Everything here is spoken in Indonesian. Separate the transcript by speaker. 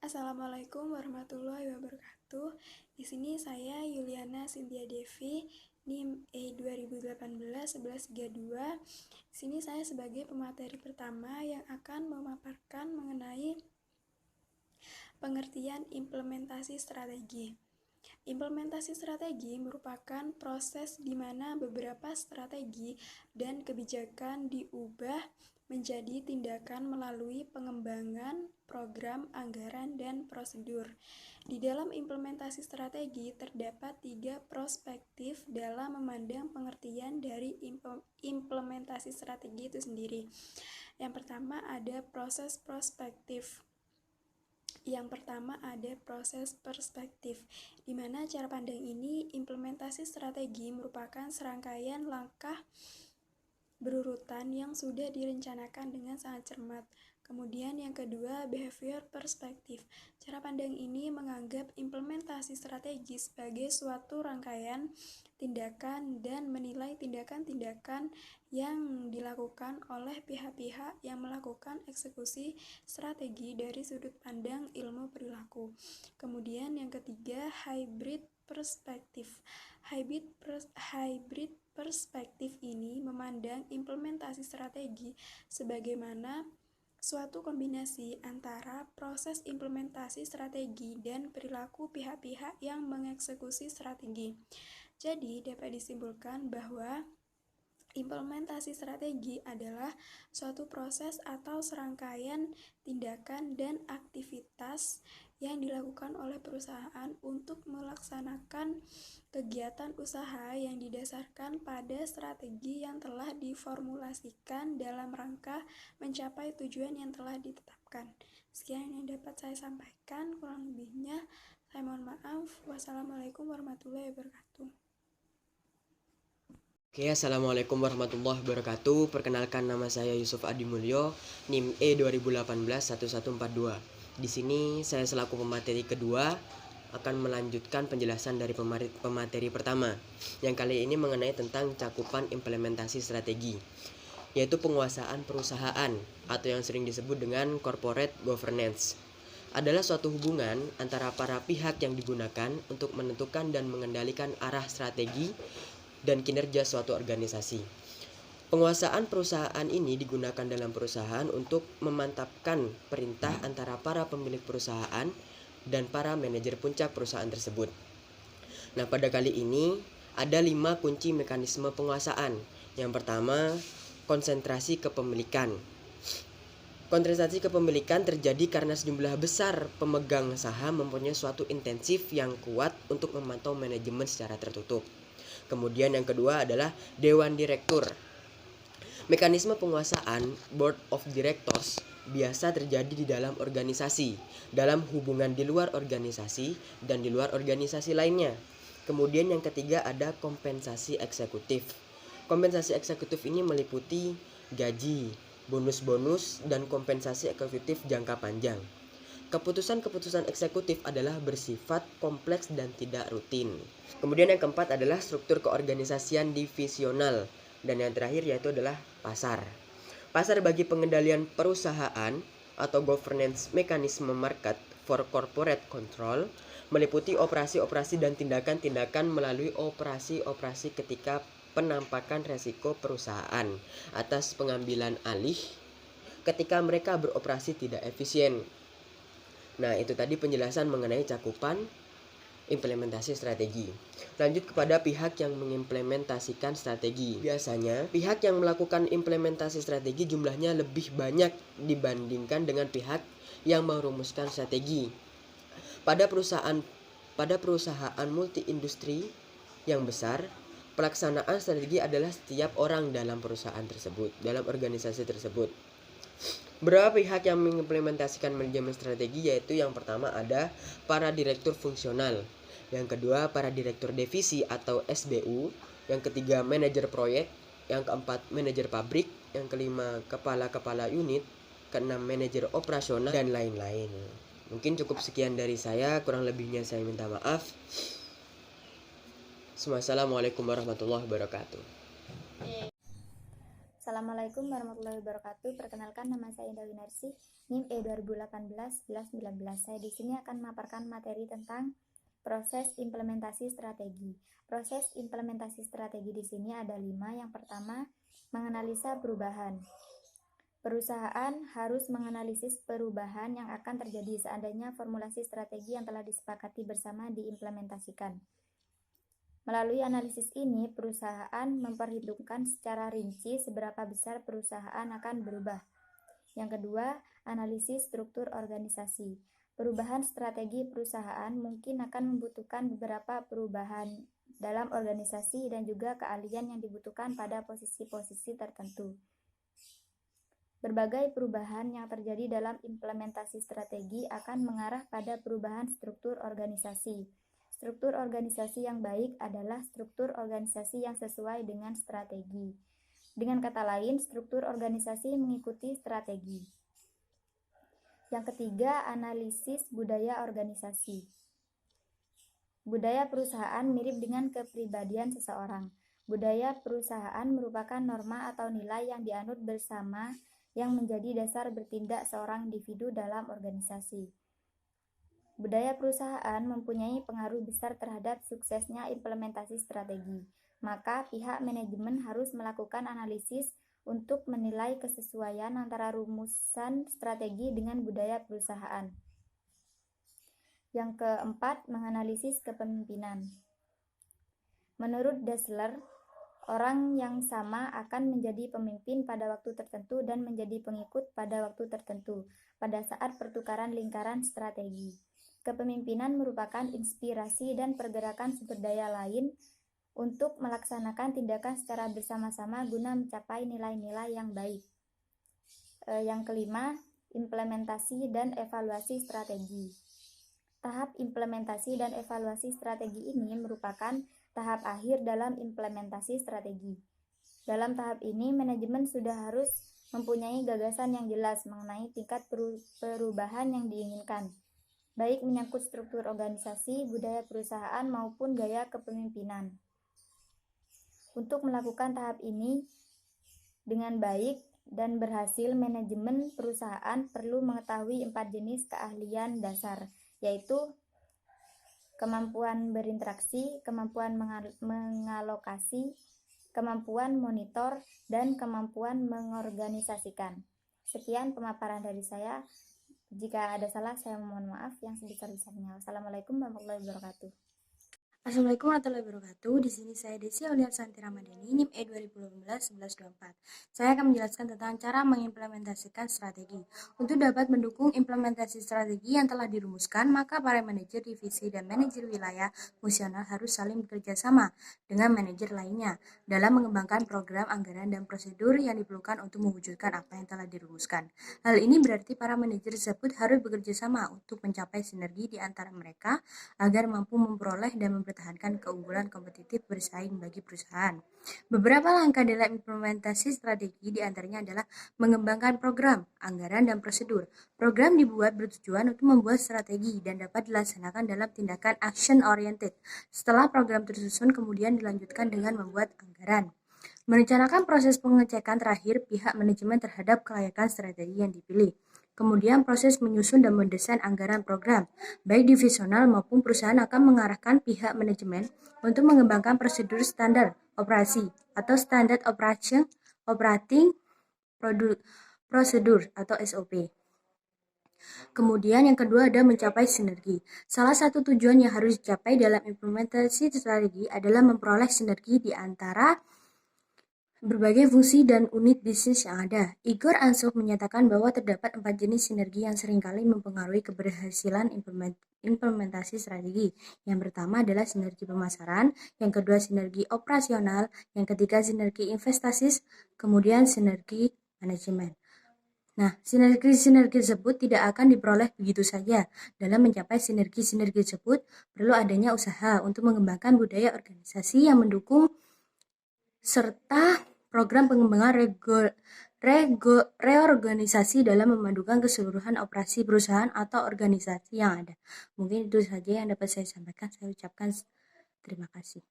Speaker 1: Assalamualaikum warahmatullahi wabarakatuh. Di sini saya Yuliana Cynthia Devi, NIM E2018-1132. Di sini saya sebagai pemateri pertama yang akan memaparkan mengenai pengertian implementasi strategi. Implementasi strategi merupakan proses di mana beberapa strategi dan kebijakan diubah menjadi tindakan melalui pengembangan program, anggaran, dan prosedur. Di dalam implementasi strategi terdapat 3 perspektif dalam memandang pengertian dari implementasi strategi itu sendiri. Yang pertama ada proses perspektif, di mana cara pandang ini implementasi strategi merupakan serangkaian langkah berurutan yang sudah direncanakan dengan sangat cermat. Kemudian yang kedua, behavior perspektif. Cara pandang ini menganggap implementasi strategi sebagai suatu rangkaian tindakan dan menilai tindakan-tindakan yang dilakukan oleh pihak-pihak yang melakukan eksekusi strategi dari sudut pandang ilmu perilaku. Kemudian yang ketiga, hybrid perspektif. Hybrid perspektif ini memandang implementasi strategi sebagaimana suatu kombinasi antara proses implementasi strategi dan perilaku pihak-pihak yang mengeksekusi strategi. Jadi, dapat disimpulkan bahwa implementasi strategi adalah suatu proses atau serangkaian tindakan dan aktivitas yang dilakukan oleh perusahaan untuk melaksanakan kegiatan usaha yang didasarkan pada strategi yang telah diformulasikan dalam rangka mencapai tujuan yang telah ditetapkan. Sekian yang dapat saya sampaikan, kurang lebihnya saya mohon maaf. Wassalamualaikum warahmatullahi wabarakatuh.
Speaker 2: Oke, Assalamualaikum warahmatullahi wabarakatuh. Perkenalkan, nama saya Yusuf Adi Mulyo, NIM E2018-1142. Di sini saya selaku pemateri kedua akan melanjutkan penjelasan dari pemateri pertama, yang kali ini mengenai tentang cakupan implementasi strategi, yaitu penguasaan perusahaan atau yang sering disebut dengan corporate governance. Adalah suatu hubungan antara para pihak yang digunakan untuk menentukan dan mengendalikan arah strategi dan kinerja suatu organisasi. Penguasaan perusahaan ini digunakan dalam perusahaan untuk memantapkan perintah antara para pemilik perusahaan dan para manajer puncak perusahaan tersebut. Nah, pada kali ini ada 5 kunci mekanisme penguasaan. Yang pertama, konsentrasi kepemilikan. Konsentrasi kepemilikan terjadi karena sejumlah besar pemegang saham mempunyai suatu intensif yang kuat untuk memantau manajemen secara tertutup. Kemudian yang kedua adalah Dewan Direktur. Mekanisme penguasaan Board of Directors biasa terjadi di dalam organisasi, dalam hubungan di luar organisasi, dan di luar organisasi lainnya. Kemudian yang ketiga ada kompensasi eksekutif. Kompensasi eksekutif ini meliputi gaji, bonus-bonus, dan kompensasi eksekutif jangka panjang. Keputusan-keputusan eksekutif adalah bersifat kompleks dan tidak rutin. Kemudian yang keempat adalah struktur keorganisasian divisional. Dan yang terakhir yaitu adalah pasar. Pasar bagi pengendalian perusahaan atau governance mechanism market for corporate control meliputi operasi-operasi dan tindakan-tindakan melalui operasi-operasi ketika penampakan resiko perusahaan atas pengambilan alih ketika mereka beroperasi tidak efisien. Nah, itu tadi penjelasan mengenai cakupan implementasi strategi. Lanjut kepada pihak yang mengimplementasikan strategi. Biasanya, pihak yang melakukan implementasi strategi jumlahnya lebih banyak dibandingkan dengan pihak yang merumuskan strategi. Pada perusahaan multi-industri yang besar, pelaksanaan strategi adalah setiap orang dalam perusahaan tersebut, dalam organisasi tersebut. Berapa pihak yang mengimplementasikan manajemen strategi, yaitu yang pertama ada para direktur fungsional, yang kedua para direktur divisi atau SBU, yang ketiga manajer proyek, yang keempat manajer pabrik, yang kelima kepala-kepala unit, keenam manajer operasional, dan lain-lain. Mungkin cukup sekian dari saya, kurang lebihnya saya minta maaf. Assalamualaikum warahmatullahi wabarakatuh.
Speaker 3: Assalamualaikum warahmatullahi wabarakatuh. Perkenalkan, nama saya Indah Winarsi, NIM E 2018-1119. Saya di sini akan memaparkan materi tentang proses implementasi strategi. Proses implementasi strategi di sini ada 5. Yang pertama, menganalisa perubahan. Perusahaan harus menganalisis perubahan yang akan terjadi seandainya formulasi strategi yang telah disepakati bersama diimplementasikan. Melalui analisis ini, perusahaan memperhitungkan secara rinci seberapa besar perusahaan akan berubah. Yang kedua, analisis struktur organisasi. Perubahan strategi perusahaan mungkin akan membutuhkan beberapa perubahan dalam organisasi dan juga keahlian yang dibutuhkan pada posisi-posisi tertentu. Berbagai perubahan yang terjadi dalam implementasi strategi akan mengarah pada perubahan struktur organisasi. Struktur organisasi yang baik adalah struktur organisasi yang sesuai dengan strategi. Dengan kata lain, struktur organisasi mengikuti strategi. Yang ketiga, analisis budaya organisasi. Budaya perusahaan mirip dengan kepribadian seseorang. Budaya perusahaan merupakan norma atau nilai yang dianut bersama yang menjadi dasar bertindak seorang individu dalam organisasi. Budaya perusahaan mempunyai pengaruh besar terhadap suksesnya implementasi strategi. Maka pihak manajemen harus melakukan analisis untuk menilai kesesuaian antara rumusan strategi dengan budaya perusahaan. Yang keempat, menganalisis kepemimpinan. Menurut Dassler, orang yang sama akan menjadi pemimpin pada waktu tertentu dan menjadi pengikut pada waktu tertentu pada saat pertukaran lingkaran strategi. Kepemimpinan merupakan inspirasi dan pergerakan sumber daya lain untuk melaksanakan tindakan secara bersama-sama guna mencapai nilai-nilai yang baik. Yang kelima, implementasi dan evaluasi strategi. Tahap implementasi dan evaluasi strategi ini merupakan tahap akhir dalam implementasi strategi. Dalam tahap ini, manajemen sudah harus mempunyai gagasan yang jelas mengenai tingkat perubahan yang diinginkan, baik menyangkut struktur organisasi, budaya perusahaan, maupun gaya kepemimpinan. Untuk melakukan tahap ini dengan baik dan berhasil, manajemen perusahaan perlu mengetahui 4 jenis keahlian dasar, yaitu kemampuan berinteraksi, kemampuan mengalokasi, kemampuan monitor, dan kemampuan mengorganisasikan. Sekian pemaparan dari saya. Jika ada salah, saya mohon maaf yang sebesar-besarnya. Wassalamualaikum warahmatullahi wabarakatuh.
Speaker 4: Assalamualaikum warahmatullahi wabarakatuh. Di sini saya Desi Aulia Santi Ramadhani, NIM E 2018-1124. Saya akan menjelaskan tentang cara mengimplementasikan strategi. Untuk dapat mendukung implementasi strategi yang telah dirumuskan, maka para manajer divisi dan manajer wilayah fungsional harus saling bekerja sama dengan manajer lainnya dalam mengembangkan program, anggaran, dan prosedur yang diperlukan untuk mewujudkan apa yang telah dirumuskan. Hal ini berarti para manajer tersebut harus bekerja sama untuk mencapai sinergi di antara mereka agar mampu memperoleh dan mempertahankan keunggulan kompetitif bersaing bagi perusahaan. Beberapa langkah dalam implementasi strategi diantaranya adalah mengembangkan program, anggaran, dan prosedur. Program dibuat bertujuan untuk membuat strategi dan dapat dilaksanakan dalam tindakan action-oriented. Setelah program tersusun, kemudian dilanjutkan dengan membuat anggaran. Merencanakan proses pengecekan terakhir pihak manajemen terhadap kelayakan strategi yang dipilih. Kemudian proses menyusun dan mendesain anggaran program, baik divisional maupun perusahaan akan mengarahkan pihak manajemen untuk mengembangkan prosedur standar operasi atau standard operating prosedur atau SOP. Kemudian yang kedua ada mencapai sinergi. Salah satu tujuan yang harus dicapai dalam implementasi strategi adalah memperoleh sinergi di antara berbagai fungsi dan unit bisnis yang ada. Igor Ansov menyatakan bahwa terdapat 4 jenis sinergi yang seringkali mempengaruhi keberhasilan implementasi strategi. Yang pertama adalah sinergi pemasaran, yang kedua sinergi operasional, yang ketiga sinergi investasi, kemudian sinergi manajemen. Nah, sinergi-sinergi tersebut tidak akan diperoleh begitu saja. Dalam mencapai sinergi-sinergi tersebut, perlu adanya usaha untuk mengembangkan budaya organisasi yang mendukung serta program pengembangan reorganisasi dalam memadukan keseluruhan operasi perusahaan atau organisasi yang ada. Mungkin itu saja yang dapat saya sampaikan. Saya ucapkan terima kasih.